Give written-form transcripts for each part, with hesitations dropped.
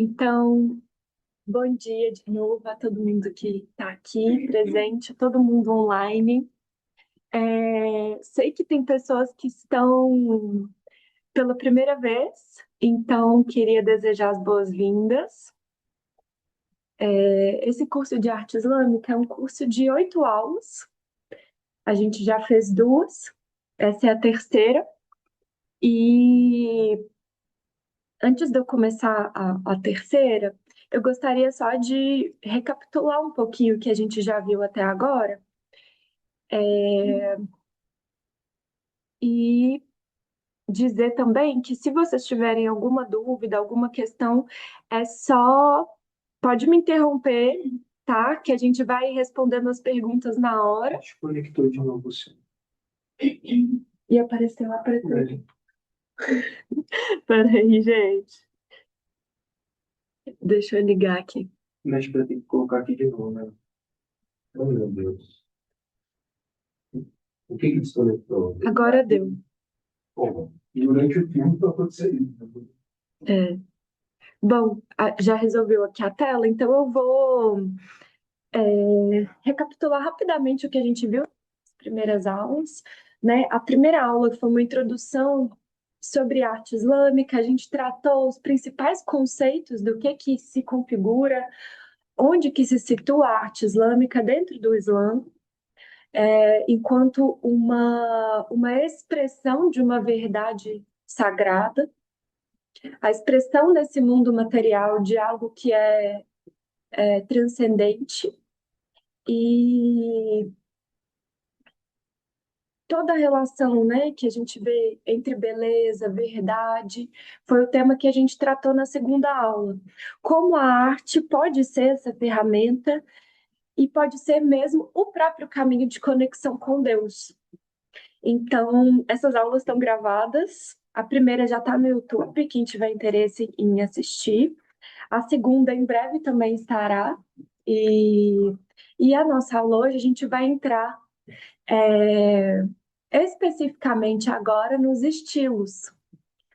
Então, bom dia de novo a todo mundo que está aqui presente, todo mundo online. Sei que tem pessoas que estão pela primeira vez, então queria desejar as boas-vindas. Esse curso de arte islâmica é um curso de 8 aulas. A gente já fez duas, essa é a terceira. E antes de eu começar a terceira, eu gostaria só de recapitular um pouquinho o que a gente já viu até agora, e dizer também que se vocês tiverem alguma dúvida, alguma questão, é só pode me interromper, tá? Que a gente vai respondendo as perguntas na hora. Desconectou de novo, sim. E apareceu lá para trás. Peraí, gente. Deixa eu ligar aqui. Mas para ter que colocar aqui de novo, né? Oh, meu Deus. O que desconectou? Agora deu. Bom, e durante o filme vai acontecer isso. É. Bom, já resolveu aqui a tela, então eu vou recapitular rapidamente o que a gente viu nas primeiras aulas, né? A primeira aula foi uma introdução sobre arte islâmica, a gente tratou os principais conceitos do que se configura, onde que se situa a arte islâmica dentro do Islã, enquanto uma expressão de uma verdade sagrada, a expressão nesse mundo material de algo que é transcendente e toda a relação, né, que a gente vê entre beleza, verdade, foi o tema que a gente tratou na segunda aula. Como a arte pode ser essa ferramenta e pode ser mesmo o próprio caminho de conexão com Deus. Então, essas aulas estão gravadas. A primeira já está no YouTube, quem tiver interesse em assistir. A segunda, em breve, também estará. E, e a nossa aula hoje, a gente vai entrar é, especificamente agora nos estilos,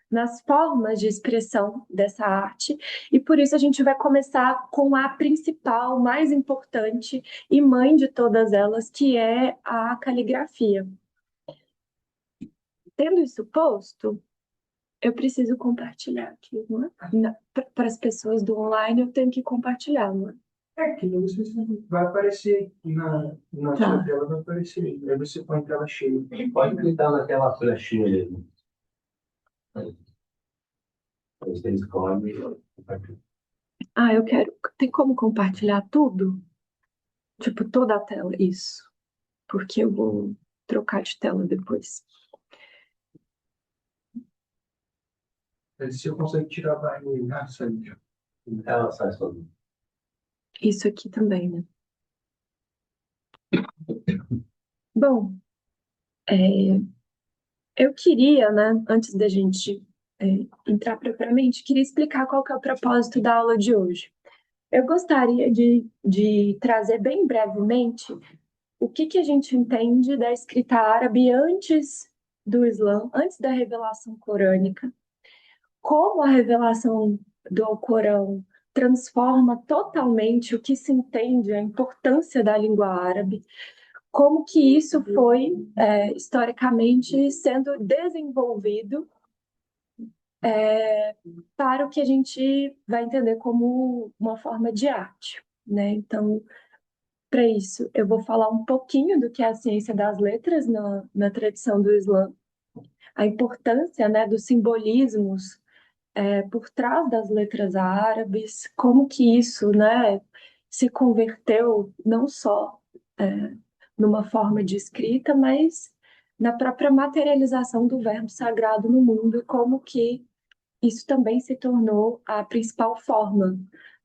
nas formas de expressão dessa arte, e por isso a gente vai começar com a principal, mais importante e mãe de todas elas, que é a caligrafia. Tendo isso posto, eu preciso compartilhar aqui, não é? Para as pessoas do online, eu tenho que compartilhar, não é? É que você vai aparecer na Tá. sua tela, vai aparecer. Aí você põe tela cheia. Pode clicar na tela flechinha mesmo. Aí você escolhe. Ah, eu quero. Tem como compartilhar tudo? Tipo, toda a tela, isso. Porque eu vou trocar de tela depois. Aí você consegue tirar vai na saída. Ela sai sozinha. Isso aqui também, né? Bom, é, eu queria, né, antes da gente entrar propriamente, queria explicar qual que é o propósito da aula de hoje. Eu gostaria de trazer bem brevemente o que a gente entende da escrita árabe antes do Islã, antes da revelação corânica, como a revelação do Alcorão transforma totalmente o que se entende, a importância da língua árabe, como que isso foi historicamente sendo desenvolvido para o que a gente vai entender como uma forma de arte, né? Então, para isso, eu vou falar um pouquinho do que é a ciência das letras na tradição do Islã, a importância, né, dos simbolismos por trás das letras árabes, como que isso, né, se converteu não só numa forma de escrita, mas na própria materialização do verbo sagrado no mundo, e como que isso também se tornou a principal forma,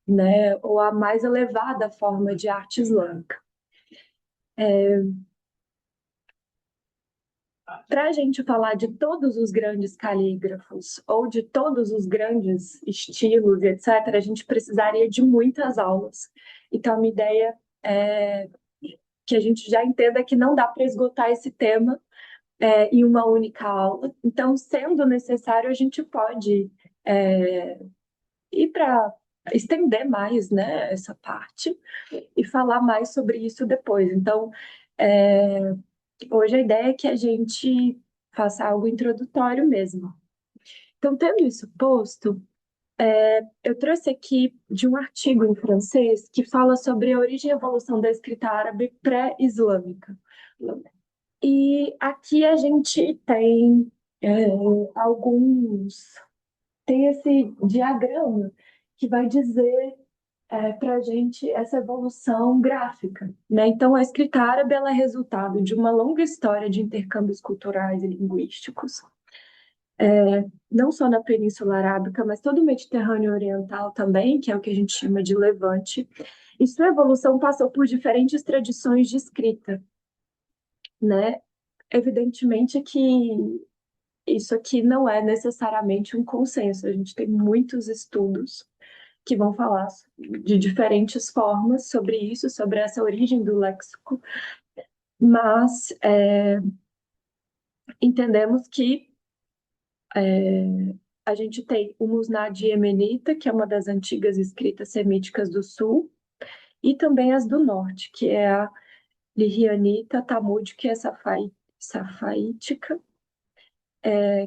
né, ou a mais elevada forma de arte islâmica. Para a gente falar de todos os grandes calígrafos ou de todos os grandes estilos, etc., a gente precisaria de muitas aulas. Então, a minha ideia é que a gente já entenda que não dá para esgotar esse tema em uma única aula. Então, sendo necessário, a gente pode ir para estender mais, né, essa parte e falar mais sobre isso depois. Então, é, hoje a ideia é que a gente faça algo introdutório mesmo. Então, tendo isso posto, eu trouxe aqui de um artigo em francês que fala sobre a origem e evolução da escrita árabe pré-islâmica. E aqui a gente tem é, alguns. Tem esse diagrama que vai dizer para a gente essa evolução gráfica, né? Então, a escrita árabe ela é resultado de uma longa história de intercâmbios culturais e linguísticos, não só na Península Arábica, mas todo o Mediterrâneo Oriental também, que é o que a gente chama de Levante. E sua evolução passou por diferentes tradições de escrita, né? Evidentemente que isso aqui não é necessariamente um consenso, a gente tem muitos estudos que vão falar de diferentes formas sobre isso, sobre essa origem do léxico, mas entendemos que a gente tem o Musnad Yemenita, que é uma das antigas escritas semíticas do sul, e também as do norte, que é a Lihyanita Talmud, que é safaítica,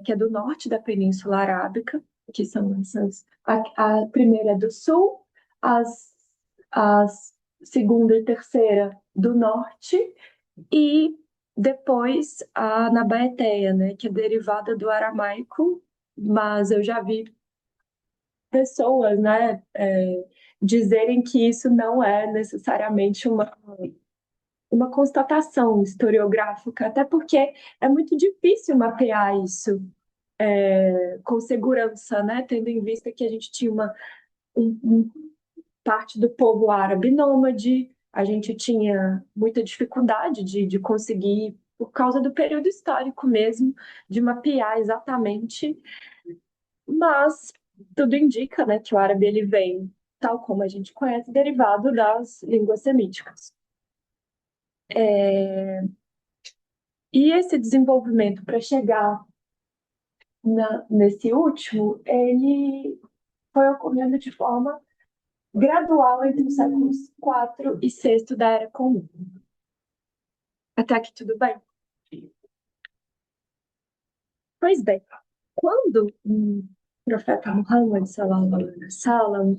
que é do norte da Península Arábica, que são essas. A primeira é do sul, as, as segunda e terceira do norte, e depois a Nabaeteia, né, que é derivada do aramaico, mas eu já vi pessoas, né, dizerem que isso não é necessariamente uma constatação historiográfica, até porque é muito difícil mapear isso com segurança, né, tendo em vista que a gente tinha parte do povo árabe nômade, a gente tinha muita dificuldade de conseguir, por causa do período histórico mesmo, de mapear exatamente, mas tudo indica, né, que o árabe ele vem, tal como a gente conhece, derivado das línguas semíticas. E esse desenvolvimento para chegar nesse último, ele foi ocorrendo de forma gradual entre os séculos IV e VI da Era Comum. Até aqui tudo bem? Pois bem, quando o profeta Muhammad sallallahu alaihi wasallam,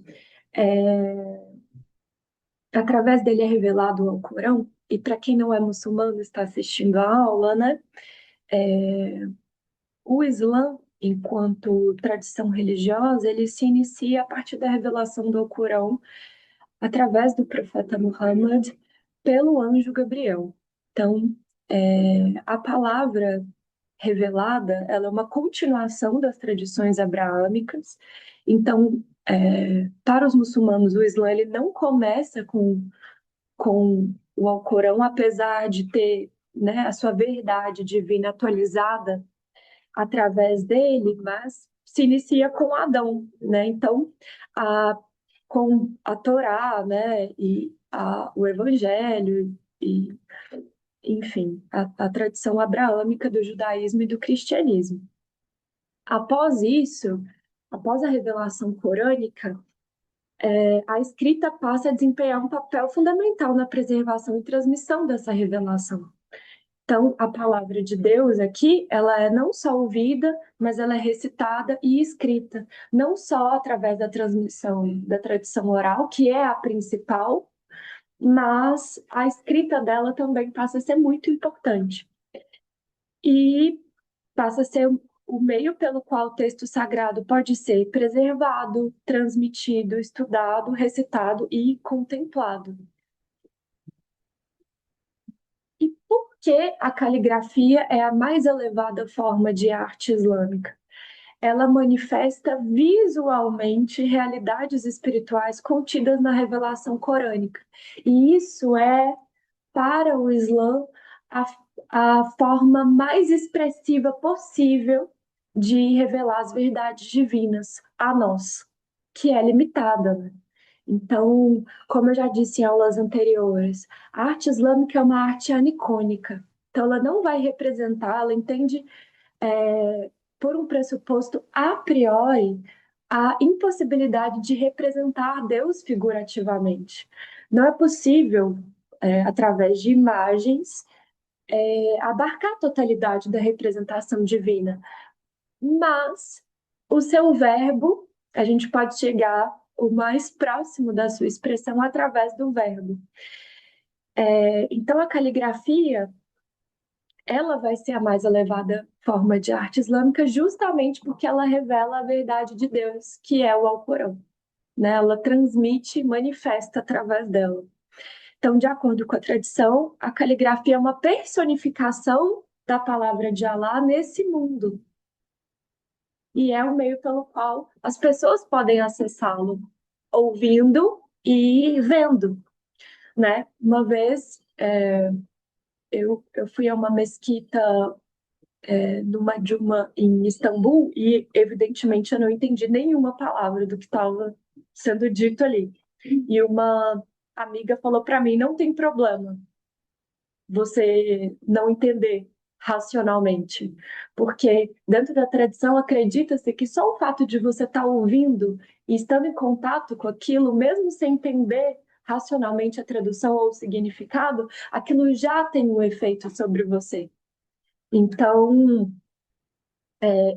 através dele é revelado o Corão, e para quem não é muçulmano está assistindo a aula, né? O Islã, enquanto tradição religiosa, ele se inicia a partir da revelação do Alcorão através do profeta Muhammad pelo anjo Gabriel. Então, a palavra revelada, ela é uma continuação das tradições abraâmicas. Então, para os muçulmanos, o Islã ele não começa com o Alcorão, apesar de ter, né, a sua verdade divina atualizada através dele, mas se inicia com Adão, né? Então, a, com a Torá, né, e o Evangelho e enfim, a tradição abraâmica do judaísmo e do cristianismo. Após isso, após a revelação corânica, a escrita passa a desempenhar um papel fundamental na preservação e transmissão dessa revelação. Então, a palavra de Deus aqui, ela é não só ouvida, mas ela é recitada e escrita, não só através da transmissão da tradição oral, que é a principal, mas a escrita dela também passa a ser muito importante. E passa a ser o meio pelo qual o texto sagrado pode ser preservado, transmitido, estudado, recitado e contemplado. E por que a caligrafia é a mais elevada forma de arte islâmica? Ela manifesta visualmente realidades espirituais contidas na revelação corânica. E isso é, para o Islã, a, a forma mais expressiva possível de revelar as verdades divinas a nós, que é limitada, né? Então, como eu já disse em aulas anteriores, a arte islâmica é uma arte anicônica. Então, ela não vai representar, ela entende, por um pressuposto a priori, a impossibilidade de representar Deus figurativamente. Não é possível, através de imagens, abarcar a totalidade da representação divina, mas o seu verbo, a gente pode chegar o mais próximo da sua expressão através do verbo. Então, a caligrafia, ela vai ser a mais elevada forma de arte islâmica justamente porque ela revela a verdade de Deus, que é o Alcorão, né? Ela transmite e manifesta através dela. Então, de acordo com a tradição, a caligrafia é uma personificação da palavra de Alá nesse mundo. E é o meio pelo qual as pessoas podem acessá-lo, ouvindo e vendo, né? Uma vez eu fui a uma mesquita numa Juma em Istambul e, evidentemente, eu não entendi nenhuma palavra do que estava sendo dito ali. E uma amiga falou para mim: não tem problema você não entender racionalmente, porque dentro da tradição acredita-se que só o fato de você estar ouvindo e estando em contato com aquilo, mesmo sem entender racionalmente a tradução ou o significado, aquilo já tem um efeito sobre você. Então,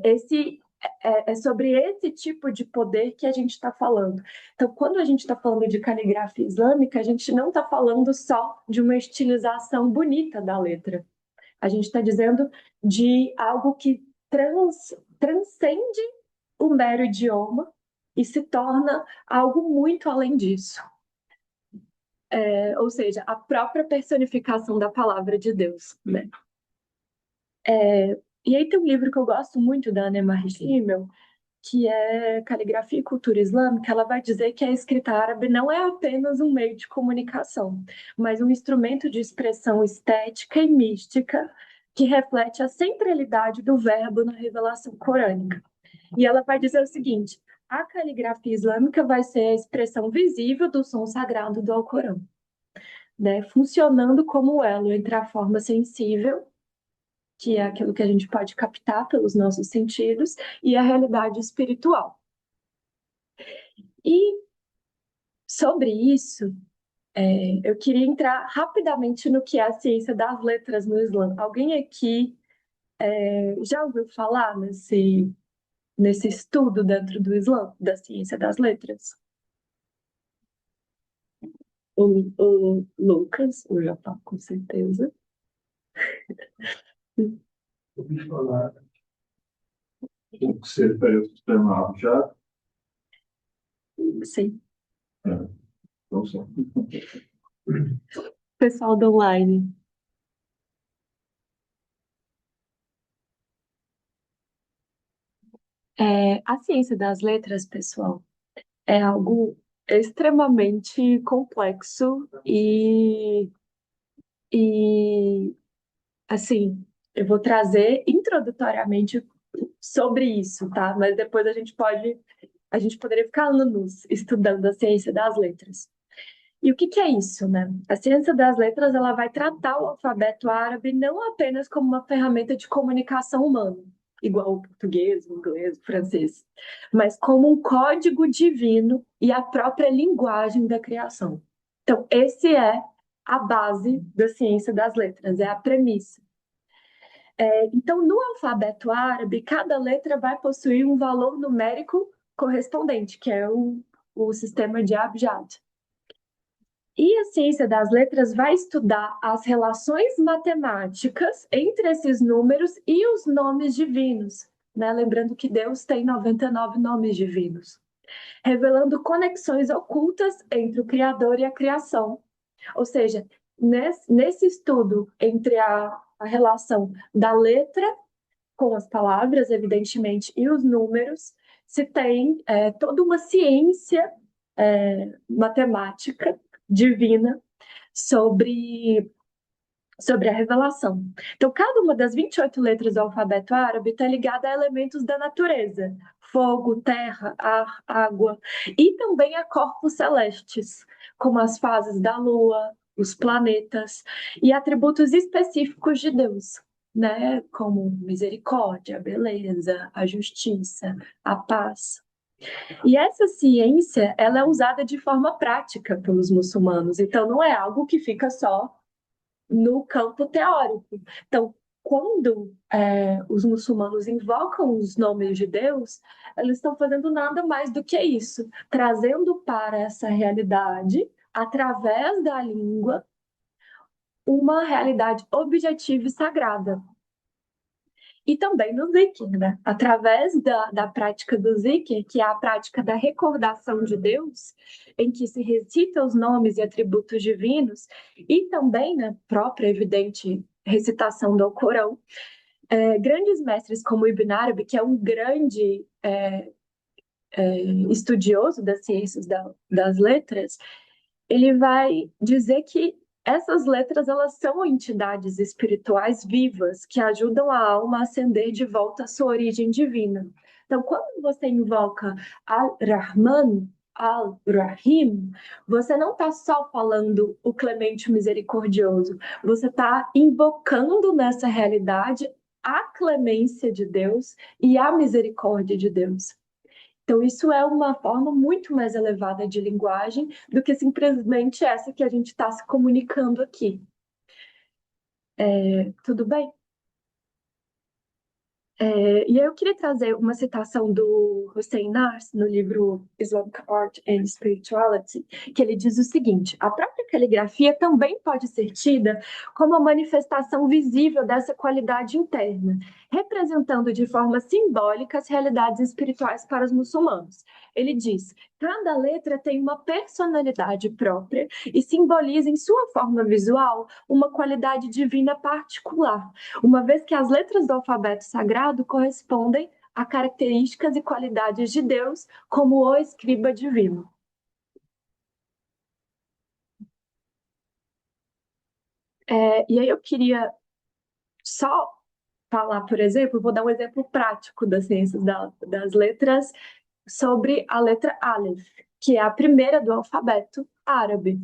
esse é sobre esse tipo de poder que a gente está falando. Então, quando a gente está falando de caligrafia islâmica, a gente não está falando só de uma estilização bonita da letra. A gente está dizendo de algo que transcende o mero idioma e se torna algo muito além disso. Ou seja, a própria personificação da palavra de Deus, né? E aí tem um livro que eu gosto muito da Anne Schimmel, que é Caligrafia e Cultura Islâmica. Ela vai dizer que a escrita árabe não é apenas um meio de comunicação, mas um instrumento de expressão estética e mística que reflete a centralidade do verbo na revelação corânica. E ela vai dizer o seguinte: a caligrafia islâmica vai ser a expressão visível do som sagrado do Alcorão, né? Funcionando como o elo entre a forma sensível, que é aquilo que a gente pode captar pelos nossos sentidos, e a realidade espiritual. E sobre isso, eu queria entrar rapidamente no que é a ciência das letras no Islã. Alguém aqui já ouviu falar nesse estudo dentro do Islã, da ciência das letras? O Lucas, o Japão, com certeza. ouvi falar o que se refere ao sistema já. Sim. Não sei. Pessoal do online. A ciência das letras, pessoal, é algo extremamente complexo e assim, eu vou trazer introdutoriamente sobre isso, tá? Mas depois a gente poderia ficar anos estudando a ciência das letras. E o que que é isso, né? A ciência das letras, ela vai tratar o alfabeto árabe não apenas como uma ferramenta de comunicação humana, igual o português, o inglês, o francês, mas como um código divino e a própria linguagem da criação. Então, esse é a base da ciência das letras, é a premissa. Então, no alfabeto árabe, cada letra vai possuir um valor numérico correspondente, que é o sistema de Abjad. E a ciência das letras vai estudar as relações matemáticas entre esses números e os nomes divinos, né? Lembrando que Deus tem 99 nomes divinos, revelando conexões ocultas entre o Criador e a criação. Ou seja, nesse estudo entre a relação da letra com as palavras, evidentemente, e os números, se tem toda uma ciência matemática divina sobre a revelação. Então, cada uma das 28 letras do alfabeto árabe está ligada a elementos da natureza: fogo, terra, ar, água, e também a corpos celestes, como as fases da lua, os planetas e atributos específicos de Deus, né? Como misericórdia, a beleza, a justiça, a paz. E essa ciência, ela é usada de forma prática pelos muçulmanos, então não é algo que fica só no campo teórico. Então, quando os muçulmanos invocam os nomes de Deus, eles estão fazendo nada mais do que isso, trazendo para essa realidade, através da língua, uma realidade objetiva e sagrada. E também no zikr, né? Através da prática do zikr, que é a prática da recordação de Deus, em que se recita os nomes e atributos divinos, e também na própria evidente recitação do Alcorão, grandes mestres como Ibn Arabi, que é um grande estudioso das ciências das letras, ele vai dizer que essas letras elas são entidades espirituais vivas que ajudam a alma a ascender de volta à sua origem divina. Então, quando você invoca Al-Rahman, Al-Rahim, você não está só falando o clemente misericordioso, você está invocando nessa realidade a clemência de Deus e a misericórdia de Deus. Então, isso é uma forma muito mais elevada de linguagem do que simplesmente essa que a gente está se comunicando aqui. Tudo bem? E aí eu queria trazer uma citação do Hussein Nars, no livro Islamic Art and Spirituality, que ele diz o seguinte: a própria caligrafia também pode ser tida como uma manifestação visível dessa qualidade interna, representando de forma simbólica as realidades espirituais para os muçulmanos. Ele diz: cada letra tem uma personalidade própria e simboliza em sua forma visual uma qualidade divina particular, uma vez que as letras do alfabeto sagrado correspondem a características e qualidades de Deus, como o escriba divino. E aí eu queria só falar, por exemplo, vou dar um exemplo prático das ciências das letras sobre a letra Aleph, que é a primeira do alfabeto árabe.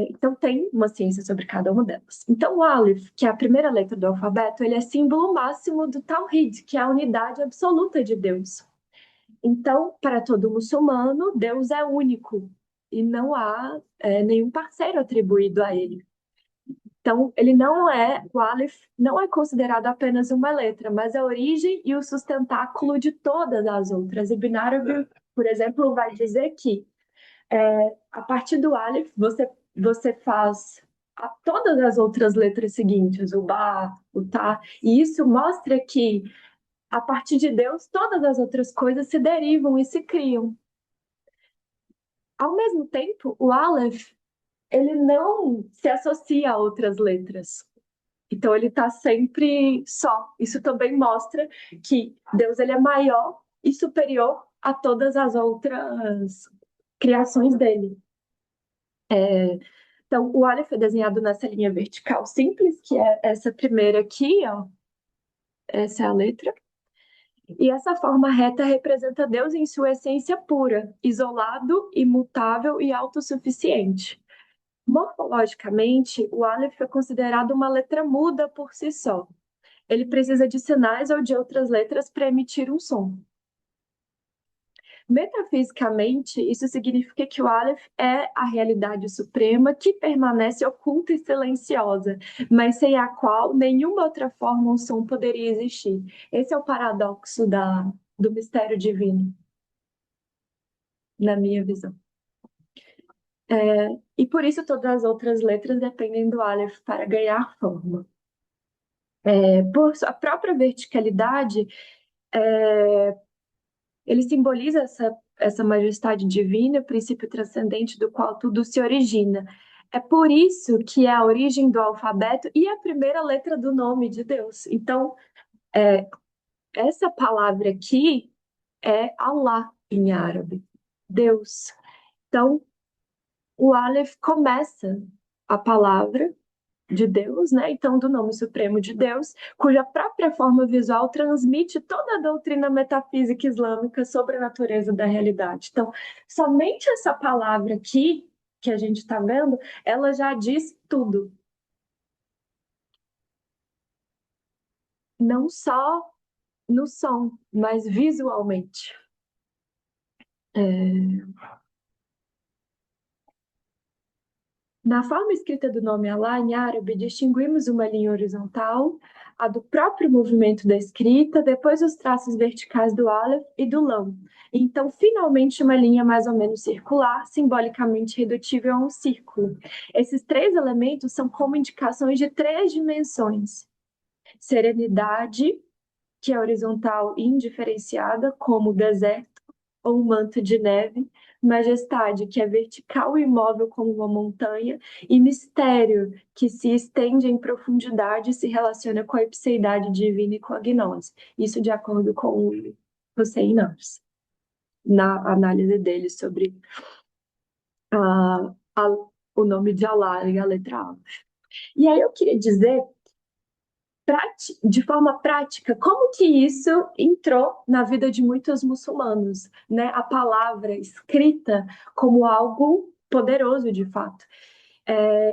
Então, tem uma ciência sobre cada uma delas. Então, o Aleph, que é a primeira letra do alfabeto, ele é símbolo máximo do Tawhid, que é a unidade absoluta de Deus. Então, para todo muçulmano, Deus é único e não há nenhum parceiro atribuído a ele. Então, o Aleph não é considerado apenas uma letra, mas a origem e o sustentáculo de todas as outras. Ibn Arabi, por exemplo, vai dizer que a partir do Aleph, você faz todas as outras letras seguintes, o Ba, o Ta, e isso mostra que, a partir de Deus, todas as outras coisas se derivam e se criam. Ao mesmo tempo, o Aleph, ele não se associa a outras letras. Então, ele está sempre só. Isso também mostra que Deus ele é maior e superior a todas as outras criações dele. Então, o Aleph é desenhado nessa linha vertical simples, que é essa primeira aqui, ó. Essa é a letra. E essa forma reta representa Deus em sua essência pura, isolado, imutável e autossuficiente. Morfologicamente, o Aleph é considerado uma letra muda por si só. Ele precisa de sinais ou de outras letras para emitir um som. Metafisicamente, isso significa que o Aleph é a realidade suprema que permanece oculta e silenciosa, mas sem a qual nenhuma outra forma ou som poderia existir. Esse é o paradoxo do mistério divino, na minha visão. E por isso todas as outras letras dependem do Aleph para ganhar forma. Por sua própria verticalidade, ele simboliza essa majestade divina, princípio transcendente do qual tudo se origina. É por isso que é a origem do alfabeto e a primeira letra do nome de Deus. Então, essa palavra aqui é Allah em árabe, Deus. Então, o Aleph começa a palavra de Deus, né? Então, do nome supremo de Deus, cuja própria forma visual transmite toda a doutrina metafísica islâmica sobre a natureza da realidade. Então, somente essa palavra aqui, que a gente está vendo, ela já diz tudo. Não só no som, mas visualmente. É, Na forma escrita do nome Alá, em árabe, distinguimos uma linha horizontal, a do próprio movimento da escrita, depois os traços verticais do Aleph e do Lam. Então, finalmente, uma linha mais ou menos circular, simbolicamente redutível a um círculo. Esses três elementos são como indicações de três dimensões: serenidade, que é horizontal e indiferenciada, como o deserto ou um manto de neve, majestade, que é vertical e imóvel como uma montanha, e mistério, que se estende em profundidade e se relaciona com a ipseidade divina e com a gnose. Isso de acordo com o Hussein Nafs, na análise dele sobre a, a, o nome de Allah e a letra A. E aí eu queria dizer de forma prática, como que isso entrou na vida de muitos muçulmanos, né? A palavra escrita como algo poderoso, de fato.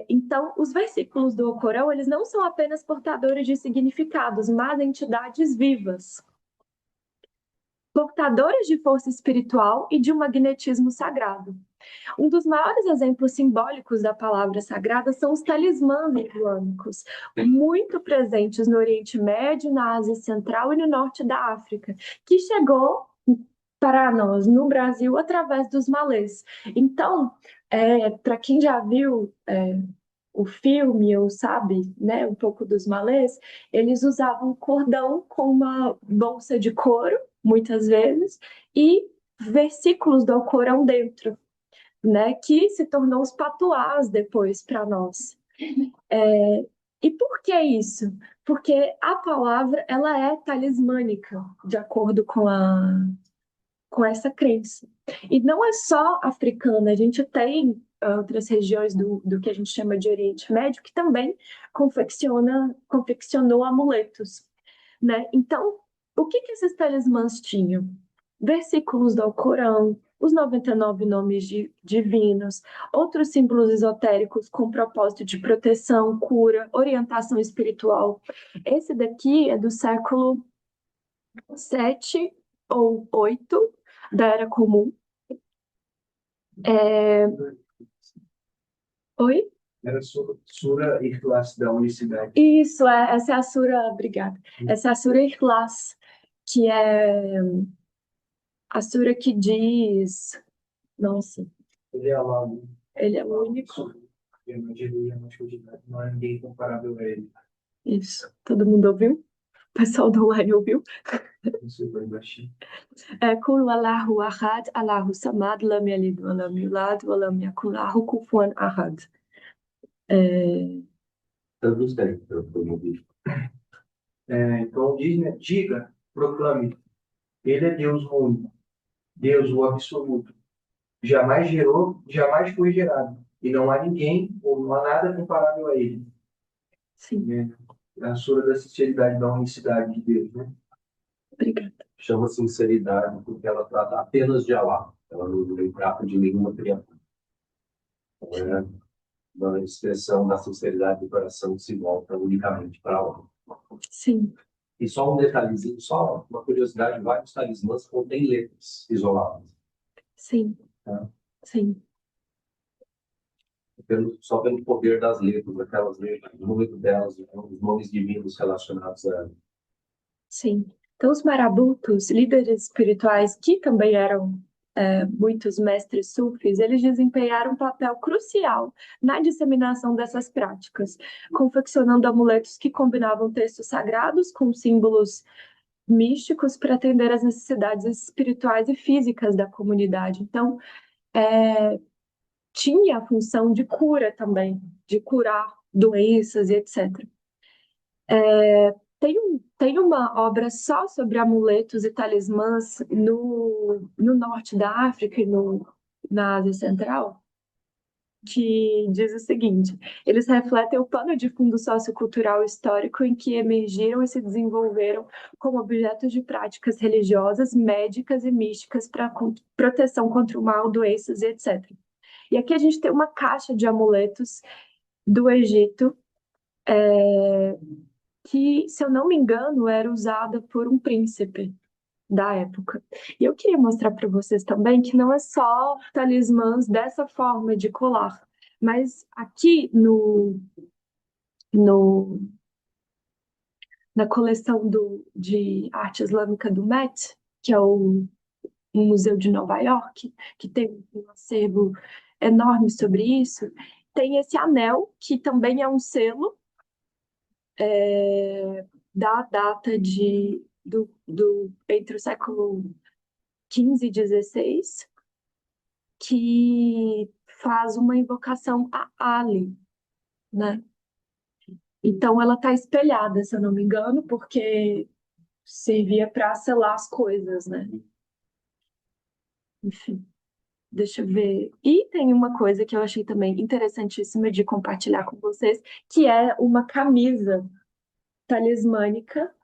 Então, os versículos do Corão, eles não são apenas portadores de significados, mas entidades vivas, portadoras de força espiritual e de um magnetismo sagrado. Um dos maiores exemplos simbólicos da palavra sagrada são os talismãs islâmicos, muito presentes no Oriente Médio, na Ásia Central e no norte da África, que chegou para nós no Brasil através dos malês. Então, para quem já viu o filme ou sabe, né, um pouco dos malês, eles usavam cordão com uma bolsa de couro, muitas vezes, e versículos do Alcorão dentro, né, que se tornou os patuás depois para nós. E por que isso? Porque a palavra ela é talismânica, de acordo com essa crença. E não é só africana, a gente tem outras regiões do que a gente chama de Oriente Médio que também confeccionou amuletos, né? Então, o que que esses talismãs tinham? Versículos do Alcorão, os 99 nomes divinos, outros símbolos esotéricos com propósito de proteção, cura, orientação espiritual. Esse daqui é do século 7 ou 8 da Era Comum. É... Oi? Era Sura Ikhlas da Unicidade. Isso, essa é a Sura, obrigada. Essa é a Sura Ikhlas, que é a Sura que diz, nossa, Ele é lá, ele é o único. não há ninguém comparável a ele. Isso, todo mundo ouviu? O pessoal do online ouviu? Não sei bem baixinho. Kul Allahu Ahad, Allahu Samad, Lam Yalid wa Lam Yulad wa Lam Yakun Lahu Kufuwan Ahad. Traduz daí, para eu não vídeo. Então diz, né? Diga, proclame, ele é Deus o único, Deus o absoluto. Jamais gerou, jamais foi gerado. E não há ninguém ou não há nada comparável a ele. Sim, Né? A sura da sinceridade, da unicidade de Deus, né? obrigada. Chama sinceridade porque ela trata apenas de Allah. Ela não trata de nenhuma criatura. É uma expressão da sinceridade do coração que se volta unicamente para Allah. Sim, E só um detalhezinho, só uma curiosidade, vários talismãs contêm letras isoladas. sim, Tá? sim, Só pelo poder das letras, aquelas letras, o número delas, os nomes divinos relacionados a ela. sim. Então, os marabutos, líderes espirituais que também eram muitos mestres sufis, eles desempenharam um papel crucial na disseminação dessas práticas, confeccionando amuletos que combinavam textos sagrados com símbolos místicos para atender às necessidades espirituais e físicas da comunidade. Então, tinha a função de cura também, de curar doenças e etc. Tem uma obra só sobre amuletos e talismãs no norte da África e na Ásia Central, que diz o seguinte: eles refletem o pano de fundo sociocultural histórico em que emergiram e se desenvolveram como objetos de práticas religiosas, médicas e místicas para proteção contra o mal, doenças e etc. E aqui a gente tem uma caixa de amuletos do Egito, que, se eu não me engano, era usada por um príncipe. da época. E eu queria mostrar para vocês também que não é só talismãs dessa forma de colar, mas aqui no, na coleção de arte islâmica do Met, que é um museu de Nova York, que tem um acervo enorme sobre isso, tem esse anel, que também é um selo da data entre o século XV e XVI, que faz uma invocação a Ali, né? Então ela está espelhada, se eu não me engano, porque servia para selar as coisas, né? Enfim, deixa eu ver. E tem uma coisa que eu achei também interessantíssima de compartilhar com vocês, que é uma camisa talismânica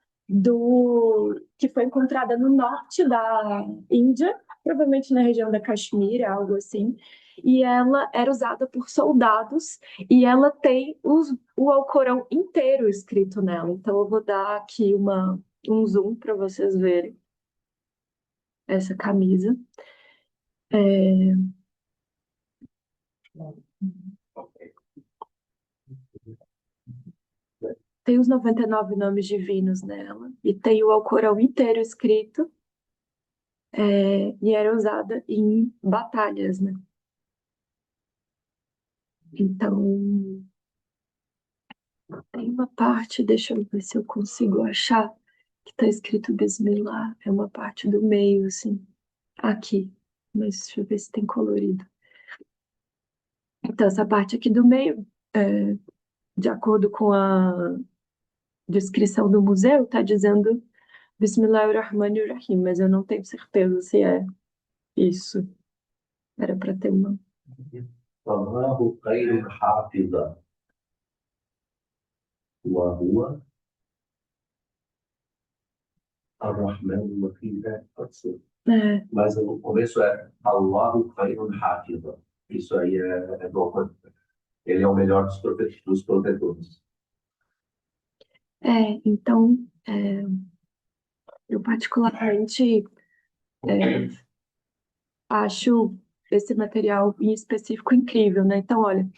que foi encontrada no norte da Índia, provavelmente na região da Caxemira, algo assim. E ela era usada por soldados e ela tem o Alcorão inteiro escrito nela. Então eu vou dar aqui um zoom para vocês verem essa camisa. Tem os 99 nomes divinos nela e tem o Alcorão inteiro escrito, e era usada em batalhas, né? Então, tem uma parte, deixa eu ver se eu consigo achar, que está escrito Bismillah. É uma parte do meio, assim, aqui. Mas deixa eu ver se tem colorido. Então, essa parte aqui do meio, de acordo com a descrição do museu, está dizendo Bismillahirrahmanirrahim, mas eu não tenho certeza se é isso. Era para ter uma. الله خير حافظا وهو الرحمن الرحيم. Pode ser. É, Mas o começo é Allahu Khairun Hafiza. Isso aí é bom. Ele é o melhor dos protetores. então, eu particularmente acho esse material em específico incrível, né? Então, olha,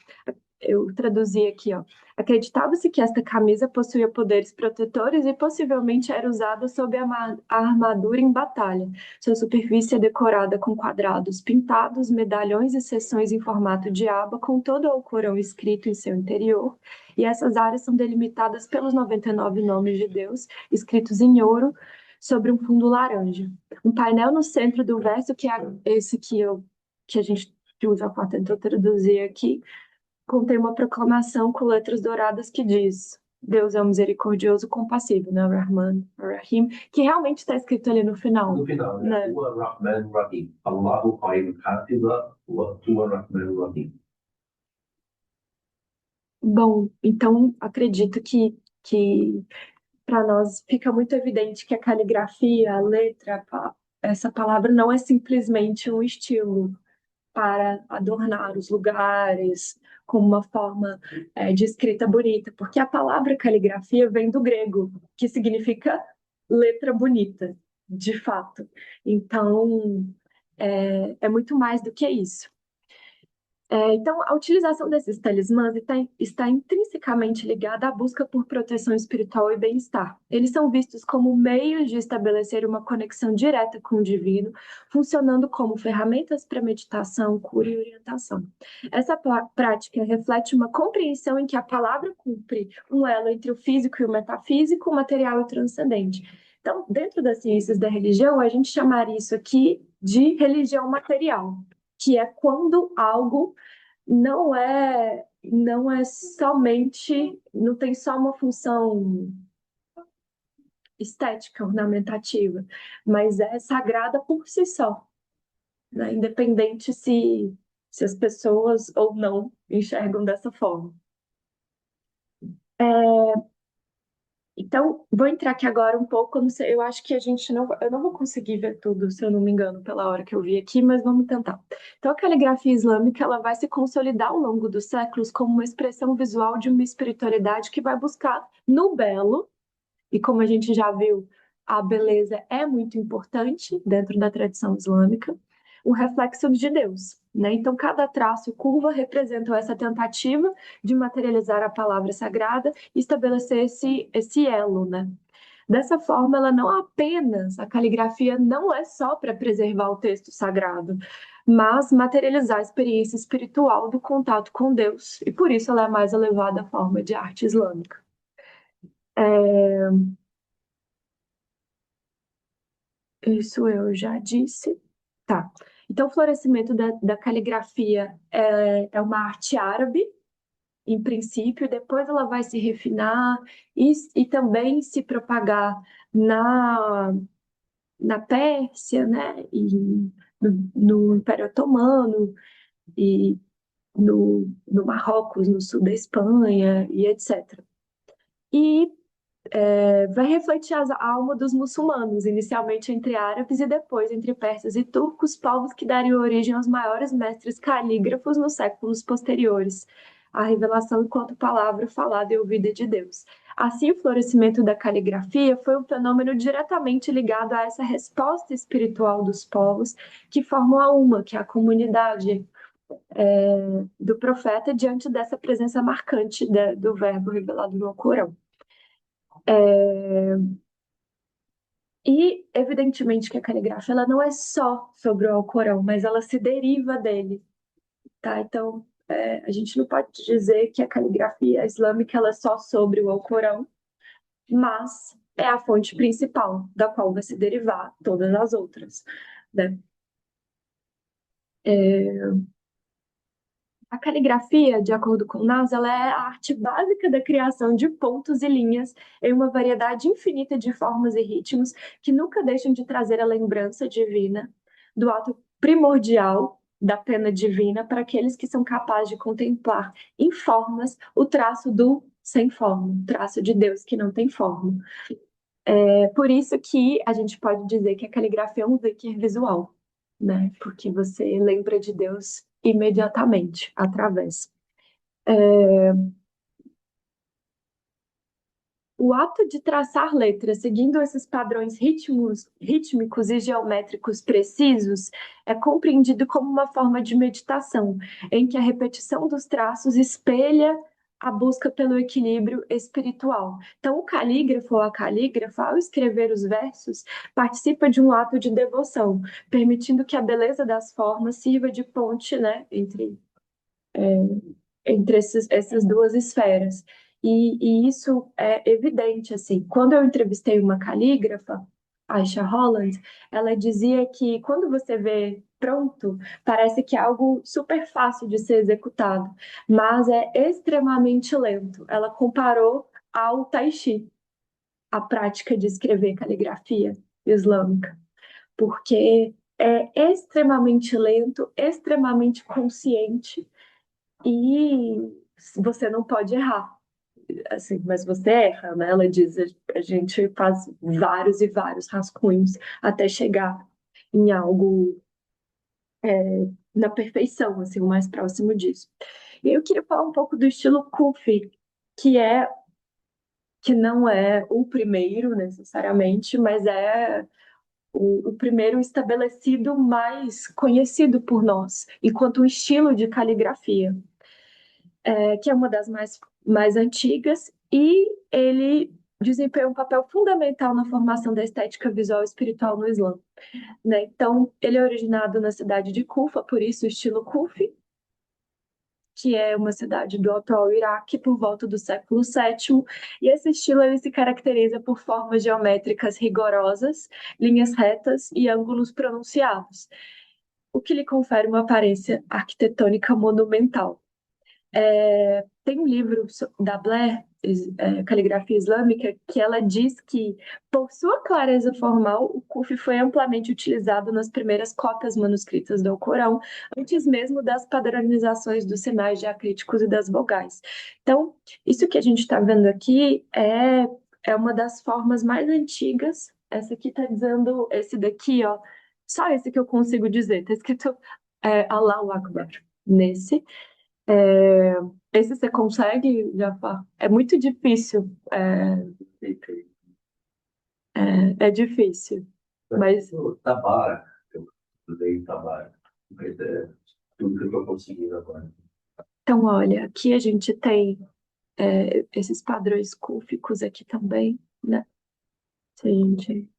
eu traduzi aqui, ó. Acreditava-se que esta camisa possuía poderes protetores e possivelmente era usada sob a armadura em batalha. Sua superfície é decorada com quadrados pintados, medalhões e seções em formato de aba, com todo o Alcorão escrito em seu interior. E essas áreas são delimitadas pelos 99 nomes de Deus, escritos em ouro, sobre um fundo laranja. Um painel no centro do verso, que é esse que a gente usa para tentar traduzir aqui, contém uma proclamação com letras douradas que diz: Deus é o misericordioso, compassivo, né? Rahman, Rahim, que realmente está escrito ali no final. No final, Né? Huwa Rahman Rahim. Allahu Khairun Hafiza wa Huwa Rahman Rahim. Bom, então acredito que para nós fica muito evidente que a caligrafia, a letra, essa palavra não é simplesmente um estilo para adornar os lugares como uma forma de escrita bonita, porque a palavra caligrafia vem do grego, que significa letra bonita, de fato. Então, é muito mais do que isso. Então, a utilização desses talismãs está intrinsecamente ligada à busca por proteção espiritual e bem-estar. Eles são vistos como meios de estabelecer uma conexão direta com o divino, funcionando como ferramentas para meditação, cura e orientação. Essa prática reflete uma compreensão em que a palavra cumpre um elo entre o físico e o metafísico, o material e o transcendente. Então, dentro das ciências da religião, a gente chamaria isso aqui de religião material, que é quando algo não é somente, não tem só uma função estética, ornamentativa, mas é sagrada por si só, né? Independente se as pessoas ou não enxergam dessa forma. Então, vou entrar aqui agora um pouco, não sei, eu acho que eu não vou conseguir ver tudo, se eu não me engano, pela hora que eu vi aqui, mas vamos tentar. Então, a caligrafia islâmica, ela vai se consolidar ao longo dos séculos como uma expressão visual de uma espiritualidade que vai buscar no belo, e como a gente já viu a beleza é muito importante dentro da tradição islâmica, o reflexo de Deus, né? Então, cada traço e curva representam essa tentativa de materializar a palavra sagrada e estabelecer esse elo, né? Dessa forma, ela não apenas, a caligrafia não é só para preservar o texto sagrado, mas materializar a experiência espiritual do contato com Deus, e por isso ela é a mais elevada forma de arte islâmica. Isso eu já disse. Tá. Então, o florescimento da caligrafia é uma arte árabe, em princípio, depois ela vai se refinar e também se propagar na, na Pérsia, né? E no Império Otomano, e no Marrocos, no sul da Espanha, e etc. E vai refletir a alma dos muçulmanos, inicialmente entre árabes e depois entre persas e turcos, povos que dariam origem aos maiores mestres calígrafos nos séculos posteriores, à revelação enquanto palavra falada e ouvida de Deus. Assim, o florescimento da caligrafia foi um fenômeno diretamente ligado a essa resposta espiritual dos povos que formam a Umma, que é a comunidade do profeta, diante dessa presença marcante do verbo revelado no Corão. E, evidentemente, que a caligrafia ela não é só sobre o Alcorão, mas ela se deriva dele, tá? Então, a gente não pode dizer que a caligrafia islâmica ela é só sobre o Alcorão, mas é a fonte principal da qual vai se derivar todas as outras, né? A caligrafia, de acordo com Nas, ela é a arte básica da criação de pontos e linhas em uma variedade infinita de formas e ritmos que nunca deixam de trazer a lembrança divina do ato primordial da pena divina para aqueles que são capazes de contemplar em formas o traço do sem forma, o traço de Deus que não tem forma. É por isso que a gente pode dizer que a caligrafia é um zikr visual, né? Porque você lembra de Deus imediatamente através. O ato de traçar letras seguindo esses padrões rítmicos e geométricos precisos é compreendido como uma forma de meditação, em que a repetição dos traços espelha a busca pelo equilíbrio espiritual. Então, o calígrafo ou a calígrafa, ao escrever os versos, participa de um ato de devoção, permitindo que a beleza das formas sirva de ponte, né, entre essas duas esferas. E isso é evidente, assim. Quando eu entrevistei uma calígrafa, Aisha Holland, ela dizia que quando você vê pronto, parece que é algo super fácil de ser executado, mas é extremamente lento. Ela comparou ao Tai Chi, a prática de escrever caligrafia islâmica, porque é extremamente lento, extremamente consciente e você não pode errar, assim, mas você erra, né? Ela diz, a gente faz vários e vários rascunhos até chegar em algo na perfeição, assim, o mais próximo disso. E eu queria falar um pouco do estilo Kufi, que é que não é o primeiro necessariamente, mas é o primeiro estabelecido mais conhecido por nós, enquanto um estilo de caligrafia. Que é uma das mais antigas, e ele desempenha um papel fundamental na formação da estética visual e espiritual no Islã, né? Então, ele é originado na cidade de Kufa, por isso o estilo Kufi, que é uma cidade do atual Iraque por volta do século VII, e esse estilo ele se caracteriza por formas geométricas rigorosas, linhas retas e ângulos pronunciados, o que lhe confere uma aparência arquitetônica monumental. Tem um livro da Blair, Caligrafia Islâmica, que ela diz que, por sua clareza formal, o Kufi foi amplamente utilizado nas primeiras cópias manuscritas do Alcorão, antes mesmo das padronizações dos sinais diacríticos e das vogais. Então, isso que a gente está vendo aqui é uma das formas mais antigas. Essa aqui está dizendo, esse daqui, ó, só esse que eu consigo dizer, está escrito Allahu Akbar nesse. É, esse você consegue, Jafar? É muito difícil. É difícil, mas O Tabara, eu estudei Tabara, mas é tudo que eu estou conseguindo agora. então olha, aqui a gente tem esses padrões cúficos aqui também, né? Se a gente...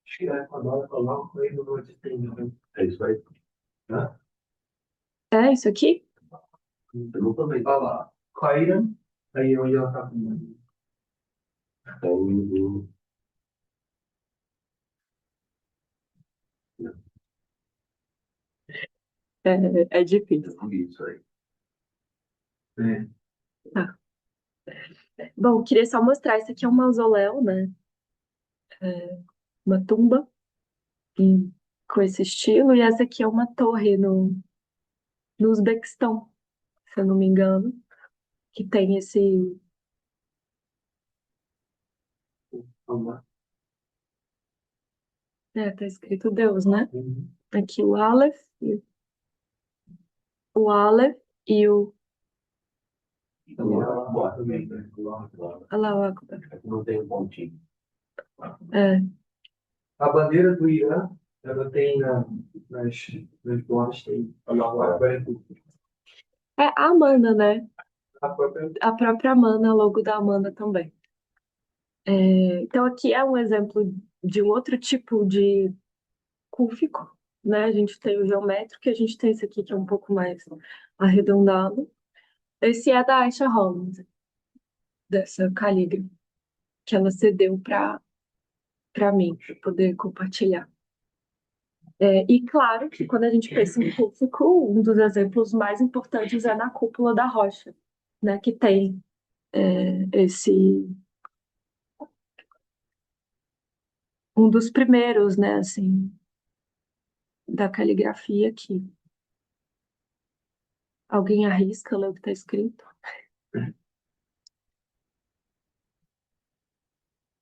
Acho que agora coloco ele no discernimento. É isso aí. Né? É isso aqui? Eu não também. Olha lá. Caíra, aí onde ela está com Então, É difícil. eu não vi isso aí. é, Tá. Bom, queria só mostrar, isso aqui é um mausoléu, né? Uma tumba com esse estilo, e essa aqui é uma torre no Uzbequistão, se eu não me engano, que tem esse... vamos lá. tá escrito Deus, né? Uhum. Aqui o Aleph e o Então, ela bota também, né? Allahu Akbar. Não tem um pontinho. É, A bandeira do Irã, ela tem nas bordas, tem Allahu Akbar e tudo. é a Amana, né? A própria A própria Amana, logo da Amana também. Então aqui é um exemplo de um outro tipo de cúfico, né? A gente tem o geométrico e a gente tem esse aqui que é um pouco mais arredondado. Esse é da Aisha Holland, dessa calígrafo, que ela cedeu para mim, para poder compartilhar. E claro que quando a gente pensa em cúfico, um dos exemplos mais importantes é na Cúpula da Rocha, né? Que tem esse um dos primeiros, né? Assim, da caligrafia aqui. Alguém arrisca ler o que está escrito?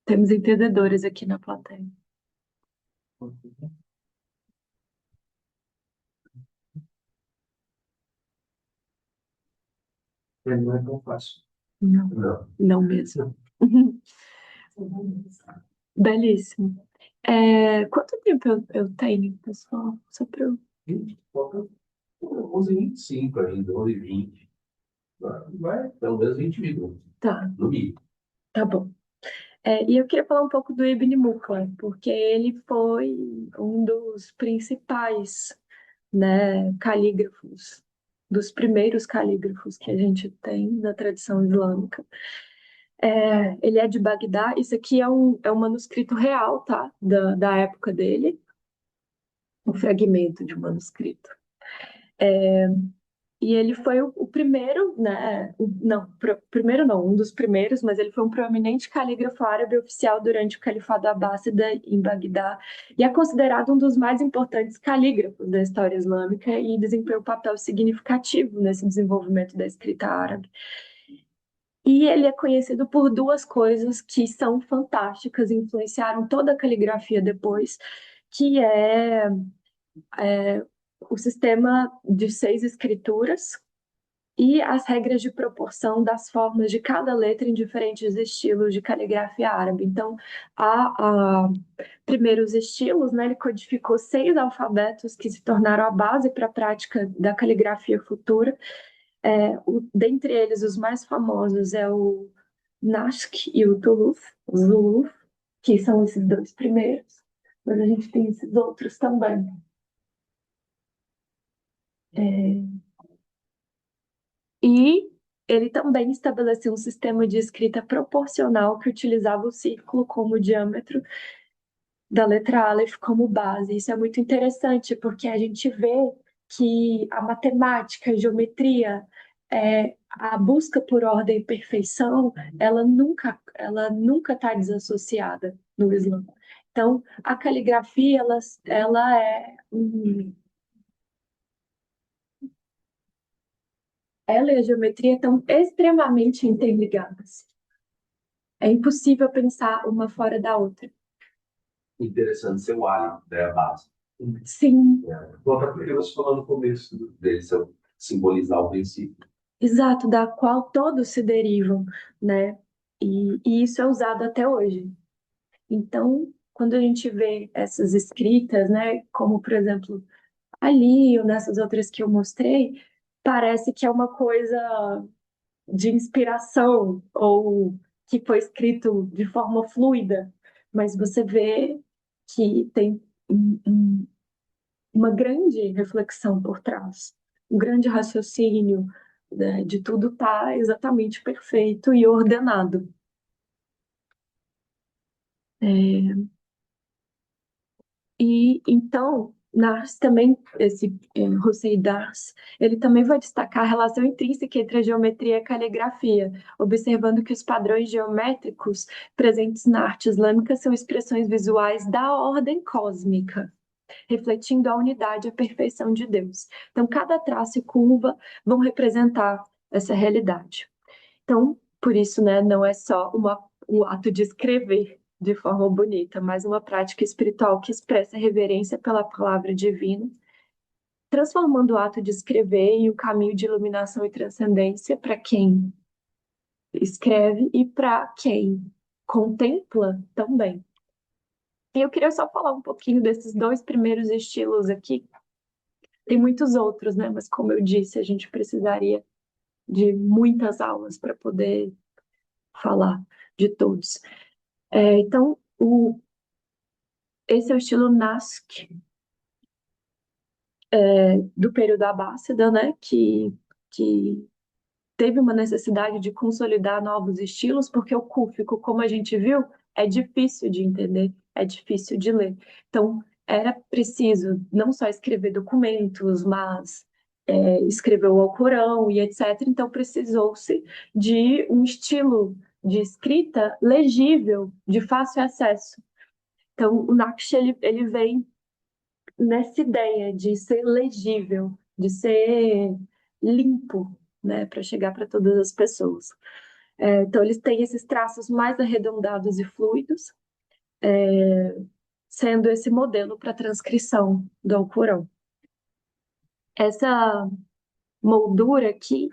Temos entendedores aqui na plateia. não é tão fácil. Não, Não. não mesmo. Belíssimo. Quanto tempo eu tenho, pessoal? Só para eu... Falta 11h25 ainda, 11h20. Vai, pelo menos 20 minutos. Tá, No mínimo. tá bom. E eu queria falar um pouco do Ibn Muqla, porque ele foi um dos principais, né, calígrafos, dos primeiros calígrafos que a gente tem na tradição islâmica. Ele é de Bagdá. Isso aqui é um manuscrito real, tá? Da época dele, um fragmento de um manuscrito. E ele foi o primeiro, né? Não, primeiro não, um dos primeiros, mas ele foi um proeminente calígrafo árabe oficial durante o Califado Abássida em Bagdá e é considerado um dos mais importantes calígrafos da história islâmica e desempenhou um papel significativo nesse desenvolvimento da escrita árabe. E ele é conhecido por duas coisas que são fantásticas e influenciaram toda a caligrafia depois, que o sistema de 6 escrituras e as regras de proporção das formas de cada letra em diferentes estilos de caligrafia árabe. Então, há primeiros estilos, né? Ele codificou 6 alfabetos que se tornaram a base para a prática da caligrafia futura. Dentre eles, os mais famosos é o Naskh e o Zuluf, que são esses dois primeiros, mas a gente tem esses outros também. E ele também estabeleceu um sistema de escrita proporcional que utilizava o círculo como diâmetro da letra Aleph como base. Isso é muito interessante, porque a gente vê que a matemática, a geometria, a busca por ordem e perfeição, ela nunca está desassociada no Islã. Então, a caligrafia, ela ela e a geometria estão extremamente interligadas. É impossível pensar uma fora da outra. Interessante ser o alien, né? A base. Sim, Volta para o que você falou no começo. Dele simbolizar o princípio. exato, da qual todos se derivam, né? E isso é usado até hoje. Então, quando a gente vê essas escritas, né, como por exemplo ali ou nessas outras que eu mostrei, parece que é uma coisa de inspiração ou que foi escrito de forma fluida, mas você vê que tem uma grande reflexão por trás, um grande raciocínio, né, de tudo tá exatamente perfeito e ordenado. É, E então, Nars também, esse Hussein Dars, ele também vai destacar a relação intrínseca entre a geometria e a caligrafia, observando que os padrões geométricos presentes na arte islâmica são expressões visuais da ordem cósmica, refletindo a unidade e a perfeição de Deus. Então, cada traço e curva vão representar essa realidade. Então, por isso, né, não é só um ato de escrever de forma bonita, mas uma prática espiritual que expressa reverência pela palavra divina, transformando o ato de escrever em um caminho de iluminação e transcendência para quem escreve e para quem contempla também. E eu queria só falar um pouquinho desses dois primeiros estilos aqui. Tem muitos outros, né? Mas como eu disse, a gente precisaria de muitas aulas para poder falar de todos. Então, esse é o estilo Naskh, do período Abássida, né, que teve uma necessidade de consolidar novos estilos, porque o cúfico, como a gente viu, é difícil de entender, é difícil de ler. Então, era preciso não só escrever documentos, mas escrever o Alcorão e etc. Então, precisou-se de um estilo de escrita legível, de fácil acesso. Então, o Naqsh, ele vem nessa ideia de ser legível, de ser limpo, né, para chegar para todas as pessoas. Então, eles têm esses traços mais arredondados e fluidos, sendo esse modelo para transcrição do Alcorão. Essa moldura aqui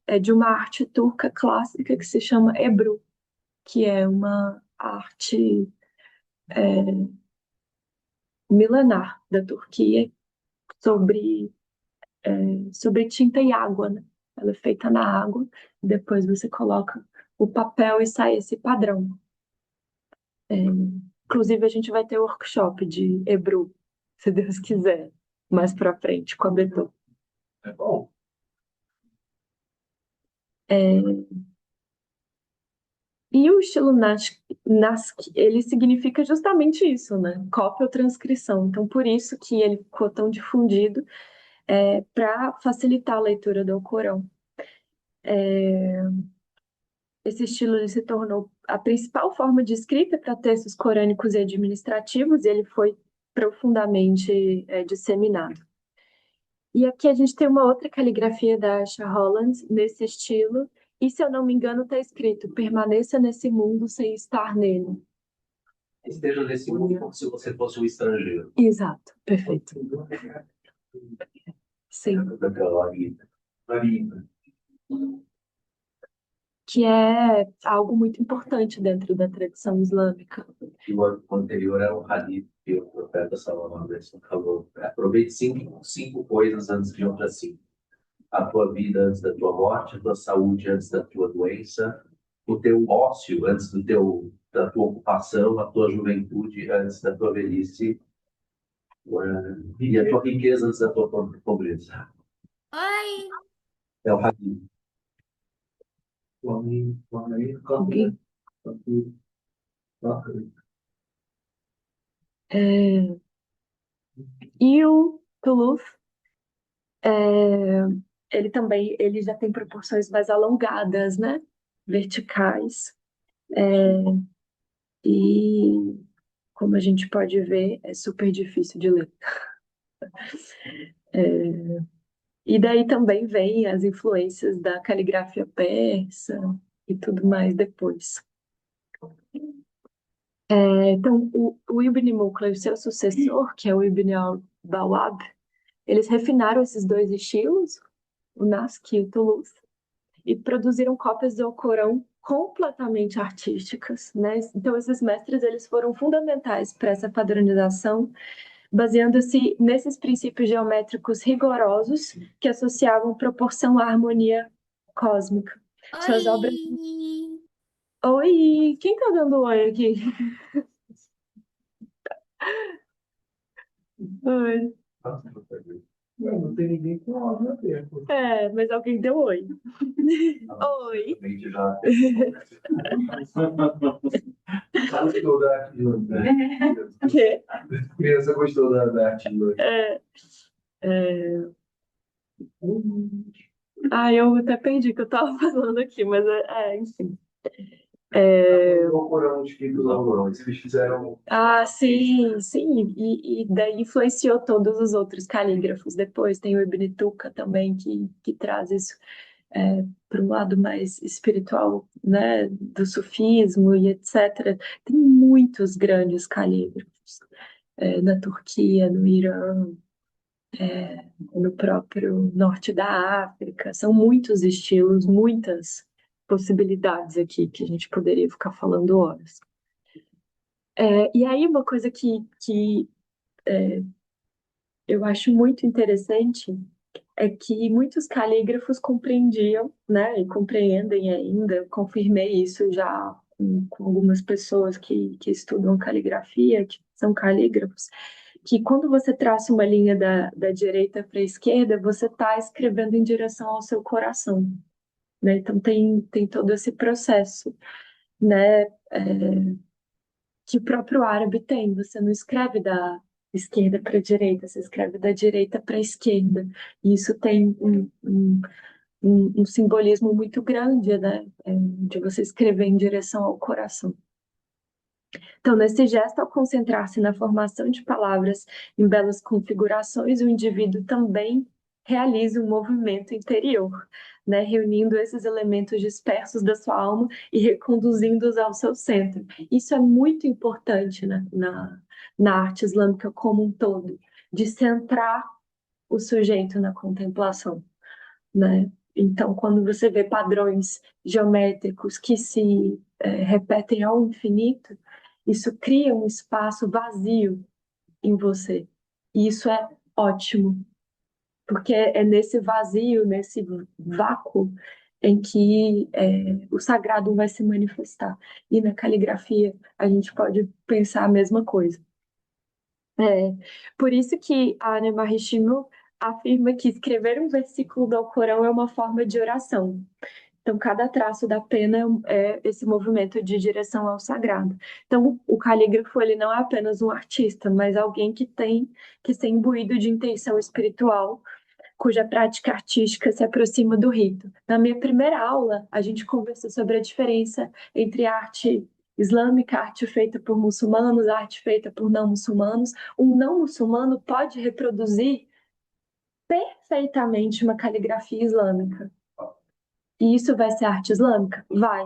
é de uma arte turca clássica que se chama Ebru, que é uma arte milenar da Turquia sobre sobre tinta e água, né? Ela é feita na água, depois você coloca o papel e sai esse padrão. Inclusive, a gente vai ter workshop de Ebru, se Deus quiser, mais pra frente, com a Betô. É bom. E o estilo Naskh, ele significa justamente isso, né? Cópia ou transcrição. Então, por isso que ele ficou tão difundido, para facilitar a leitura do Alcorão. Esse estilo ele se tornou a principal forma de escrita para textos corânicos e administrativos, e ele foi profundamente disseminado. E aqui a gente tem uma outra caligrafia da Asha Holland nesse estilo, e se eu não me engano está escrito: permaneça nesse mundo sem estar nele. Esteja nesse mundo como se você fosse um estrangeiro. Exato, perfeito. Sim. Daquela Marina. Que é algo muito importante dentro da tradição islâmica. E o anterior era um hadith que o profeta Salomão falou: aproveite cinco coisas antes de outras cinco. A tua vida antes da tua morte, a tua saúde antes da tua doença, o teu ócio antes da tua ocupação, a tua juventude antes da tua velhice, e a tua riqueza antes da tua pobreza. Oi! É o hadith. Alguém? E o Toulouse, ele também ele já tem proporções mais alongadas, né? Verticais. E, como a gente pode ver, é super difícil de ler. E daí também vem as influências da caligrafia persa e tudo mais depois. Então, o Ibn Muqla e o seu sucessor, que é o Ibn al-Bawab, eles refinaram esses dois estilos, o Naskh e o Toulouse, e produziram cópias do Alcorão completamente artísticas, né? Então esses mestres eles foram fundamentais para essa padronização, baseando-se nesses princípios geométricos rigorosos que associavam proporção à harmonia cósmica. Suas obras. Oi! Oi, quem tá dando oi aqui? Oi. Não tem ninguém com áudio aberto. É, mas alguém deu oi. Oi. Realmente já. Gostou da arte de hoje, né? A criança gostou da arte de hoje. Eu até perdi o que eu tava falando aqui, mas enfim. O Alcorão escrito lá, eles fizeram. Sim, sim, e daí influenciou todos os outros calígrafos. Depois tem o Ibn Tuca também, que traz isso para um lado mais espiritual, né, do sufismo e etc. Tem muitos grandes calígrafos na Turquia, no Irã, no próprio norte da África. São muitos estilos, muitas possibilidades aqui que a gente poderia ficar falando horas. E aí, uma coisa que eu acho muito interessante é que muitos calígrafos compreendiam, né, e compreendem ainda, confirmei isso já com algumas pessoas que estudam caligrafia, que são calígrafos, que quando você traça uma linha da direita para a esquerda, você está escrevendo em direção ao seu coração, né? Então tem todo esse processo, né, que o próprio árabe tem. Você não escreve da esquerda para a direita, você escreve da direita para a esquerda. E isso tem um simbolismo muito grande, né? De você escrever em direção ao coração. Então, nesse gesto, ao concentrar-se na formação de palavras em belas configurações, o indivíduo também realiza um movimento interior, né, reunindo esses elementos dispersos da sua alma e reconduzindo-os ao seu centro. Isso é muito importante, né, na arte islâmica como um todo, de centrar o sujeito na contemplação, né? Então, quando você vê padrões geométricos que se repetem ao infinito, isso cria um espaço vazio em você. E isso é ótimo, porque é nesse vazio, nesse vácuo, em que o sagrado vai se manifestar. E na caligrafia a gente pode pensar a mesma coisa. Por isso que a Anne Mahishimo afirma que escrever um versículo do Alcorão é uma forma de oração. Então, cada traço da pena é esse movimento de direção ao sagrado. Então, o calígrafo ele não é apenas um artista, mas alguém que tem que ser imbuído de intenção espiritual, cuja prática artística se aproxima do rito. Na minha primeira aula, a gente conversou sobre a diferença entre arte islâmica, arte feita por muçulmanos, arte feita por não muçulmanos. Um não muçulmano pode reproduzir perfeitamente uma caligrafia islâmica. E isso vai ser arte islâmica? Vai.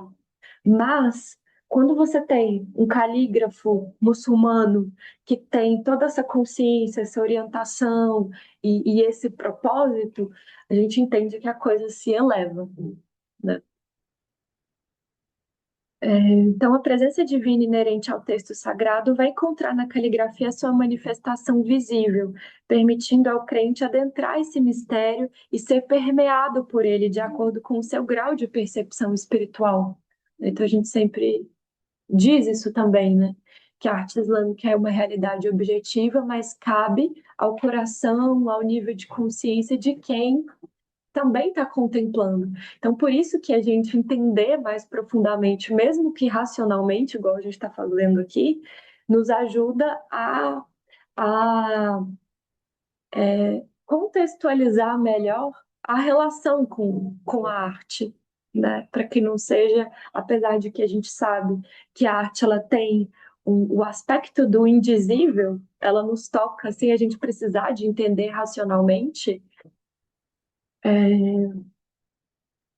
Mas, quando você tem um calígrafo muçulmano que tem toda essa consciência, essa orientação e esse propósito, a gente entende que a coisa se eleva, né? Então, a presença divina inerente ao texto sagrado vai encontrar na caligrafia a sua manifestação visível, permitindo ao crente adentrar esse mistério e ser permeado por ele de acordo com o seu grau de percepção espiritual. Então, a gente sempre diz isso também, né? Que a arte islâmica é uma realidade objetiva, mas cabe ao coração, ao nível de consciência de quem também está contemplando. Então, por isso que a gente entender mais profundamente, mesmo que racionalmente, igual a gente está fazendo aqui, nos ajuda a contextualizar melhor a relação com a arte, né? Para que não seja, apesar de que a gente sabe que a arte ela tem o aspecto do indizível, ela nos toca sem a gente precisar de entender racionalmente.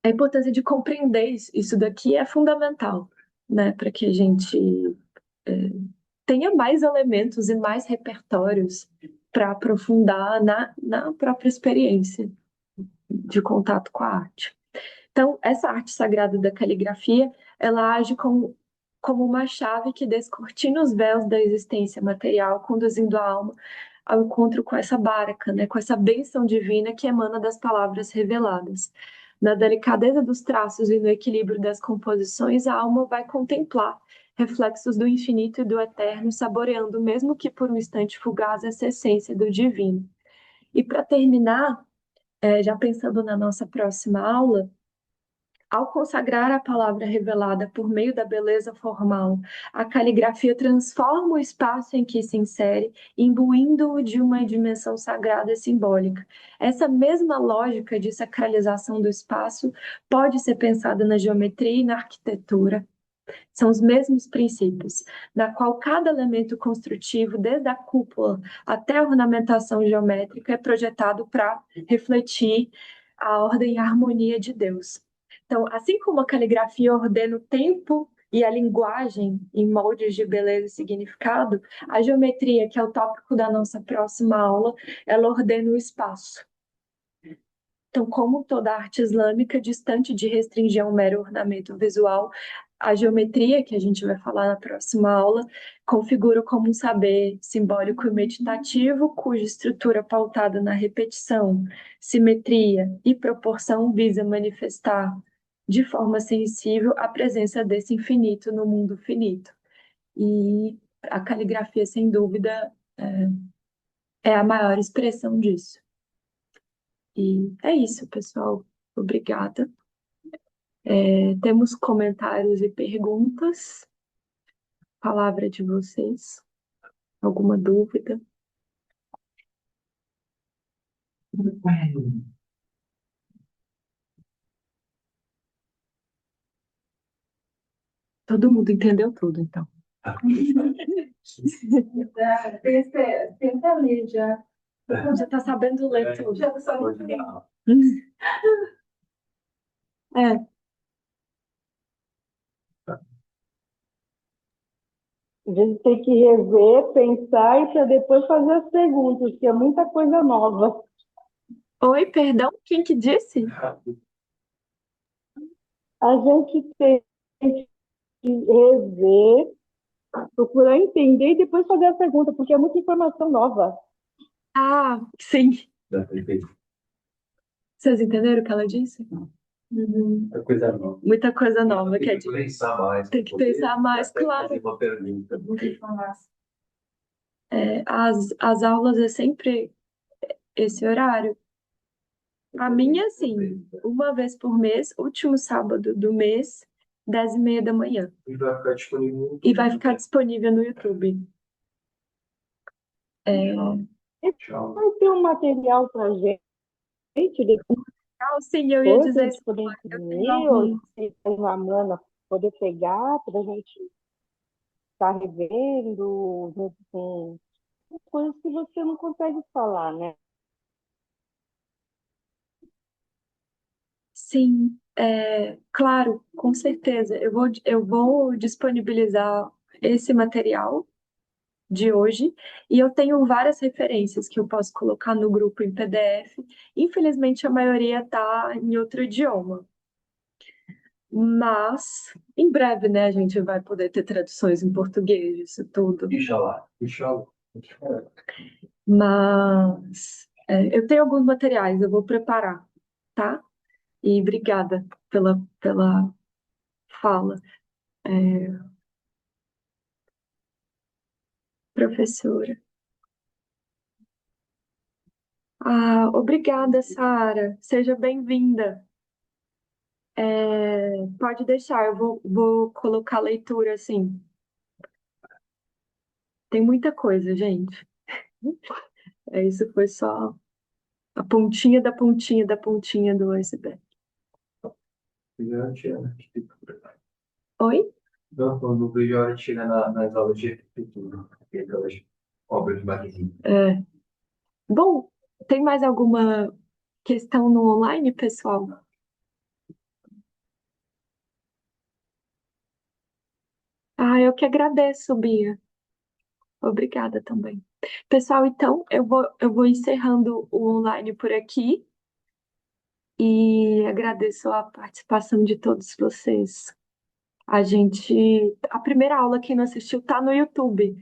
A importância de compreender isso daqui é fundamental, né? Para que a gente tenha mais elementos e mais repertórios para aprofundar na própria experiência de contato com a arte. Então, essa arte sagrada da caligrafia, ela age como uma chave que descortina os véus da existência material, conduzindo a alma ao encontro com essa baraka, né, com essa bênção divina que emana das palavras reveladas. Na delicadeza dos traços e no equilíbrio das composições, a alma vai contemplar reflexos do infinito e do eterno, saboreando, mesmo que por um instante fugaz, essa essência do divino. E para terminar, já pensando na nossa próxima aula, ao consagrar a palavra revelada por meio da beleza formal, a caligrafia transforma o espaço em que se insere, imbuindo-o de uma dimensão sagrada e simbólica. Essa mesma lógica de sacralização do espaço pode ser pensada na geometria e na arquitetura. São os mesmos princípios, na qual cada elemento construtivo, desde a cúpula até a ornamentação geométrica, é projetado para refletir a ordem e a harmonia de Deus. Então, assim como a caligrafia ordena o tempo e a linguagem em moldes de beleza e significado, a geometria, que é o tópico da nossa próxima aula, ela ordena o espaço. Então, como toda arte islâmica, distante de restringir a um mero ornamento visual, a geometria, que a gente vai falar na próxima aula, configura como um saber simbólico e meditativo, cuja estrutura pautada na repetição, simetria e proporção visa manifestar de forma sensível a presença desse infinito no mundo finito. E a caligrafia, sem dúvida, é a maior expressão disso. E é isso, pessoal. Obrigada. Temos comentários e perguntas. Palavra de vocês. Alguma dúvida? Todo mundo entendeu tudo, então. Tenta ler já. Já está sabendo ler tudo. Já está sabendo ler. É, A gente tem que rever, pensar e para depois fazer as perguntas, que é muita coisa nova. oi, perdão, quem que disse? A gente tem que rever, procurar entender e depois fazer a pergunta, porque é muita informação nova. Ah, sim. Perfeito. Vocês entenderam o que ela disse? Muita coisa nova. Muita coisa nova. Tem que pensar mais. Tem que pensar mais, até claro. fazer uma pergunta. As aulas é sempre esse horário. A minha, sim, uma vez por mês, último sábado do mês, 10h30 da manhã. E vai ficar disponível. E vai ficar disponível no YouTube. Tchau. Vai ter um material para gente depois, Sim, eu ia a dizer gente isso. poder Eu tenho imprimir, algum. ou se tem uma mana poder pegar, para a gente estar revendo, junto com coisas que você não consegue falar, né? Sim, claro, com certeza. Eu vou disponibilizar esse material de hoje e eu tenho várias referências que eu posso colocar no grupo em PDF. Infelizmente, a maioria está em outro idioma. Mas, em breve, né, a gente vai poder ter traduções em português, isso tudo. Inxalá. Mas eu tenho alguns materiais, eu vou preparar, tá? E obrigada pela fala, professora. Ah, obrigada, Sara. Seja bem-vinda. Pode deixar, eu vou colocar a leitura assim. Tem muita coisa, gente. Isso foi só a pontinha da pontinha da pontinha do iceberg. Oi? Não, quando vejo a hora de chegar nas aulas de arquitetura, aquelas obras de Marquezine. Bom, tem mais alguma questão no online, pessoal? Ah, eu que agradeço, Bia. Obrigada também. Pessoal, então, eu vou encerrando o online por aqui e agradeço a participação de todos vocês. A primeira aula, quem não assistiu, tá no YouTube,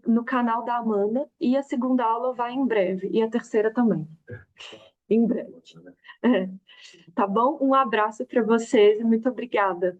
no canal da Amanda, e a segunda aula vai em breve, e a terceira também, em breve. É, tá bom? Um abraço para vocês e muito obrigada.